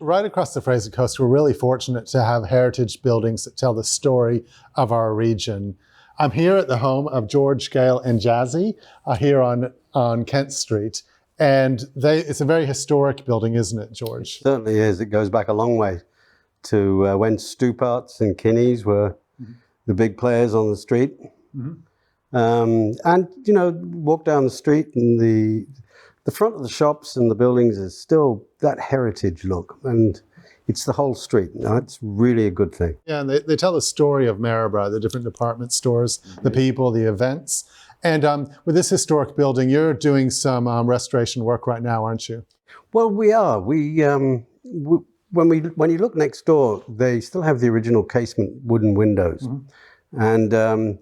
Right across the Fraser Coast, we're really fortunate to have heritage buildings that tell the story of our region. I'm here at the home of George, Gail, and Jazzy here on Kent Street. And it's a very historic building, isn't it, George? It certainly is. It goes back a long way to when Stuparts and Kinneys were the big players on the street. And, you know, walk down the street and the front of the shops and the buildings is still that heritage look. And it's the whole street. It's really a good thing. Yeah, and they tell the story of Maryborough, the different department stores, the people, the events. And with this historic building, you're doing some restoration work right now, aren't you? Well, we are. When you look next door, they still have the original casement wooden windows. And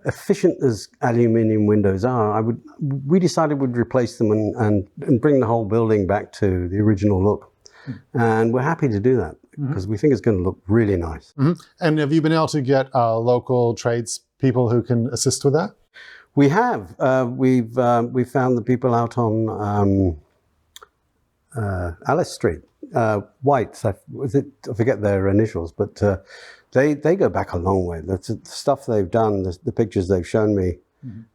efficient as aluminium windows are, we decided we'd replace them and bring the whole building back to the original look. And we're happy to do that because we think it's going to look really nice. And have you been able to get local tradespeople who can assist with that? We have. We've found the people out on Alice Street, Whites. I forget their initials, but they go back a long way. The stuff they've done, the pictures they've shown me,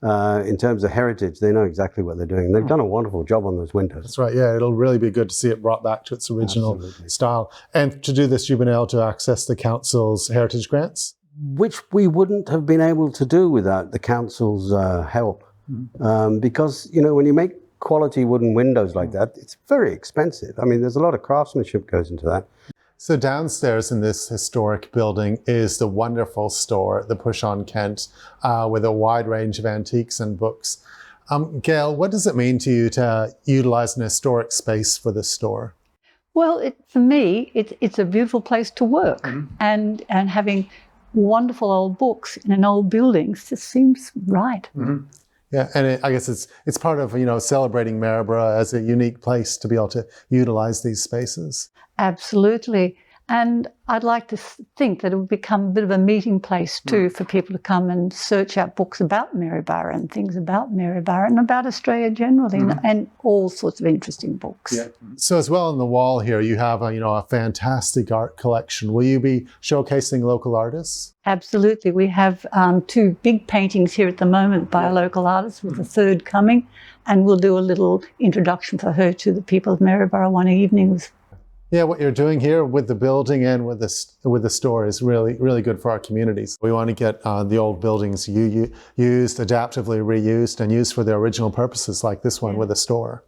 in terms of heritage, they know exactly what they're doing. They've done a wonderful job on those windows. That's right, yeah. It'll really be good to see it brought back to its original style. And to do this, you've been able to access the council's heritage grants? Which we wouldn't have been able to do without the council's help. Because, you know, when you make quality wooden windows like that, it's very expensive. I mean, there's a lot of craftsmanship goes into that. So downstairs in this historic building is the wonderful store, the Push on Kent, with a wide range of antiques and books. Gail, what does it mean to you to utilize an historic space for this store? Well, for me, it's a beautiful place to work, and having wonderful old books in an old building just seems right. Yeah, and I guess it's part of, you know, celebrating Maryborough as a unique place to be able to utilize these spaces. Absolutely. And I'd like to think that it would become a bit of a meeting place too for people to come and search out books about Maryborough and things about Maryborough and about Australia generally, and all sorts of interesting books. Yeah. So as well on the wall here, you have a fantastic art collection. Will you be showcasing local artists? Absolutely. We have 2 big paintings here at the moment by a local artist, with the third coming, and we'll do a little introduction for her to the people of Maryborough one evening. Yeah, what you're doing here with the building and with the store is really, really good for our communities. We want to get the old buildings used, adaptively reused, and used for their original purposes, like this one with the store.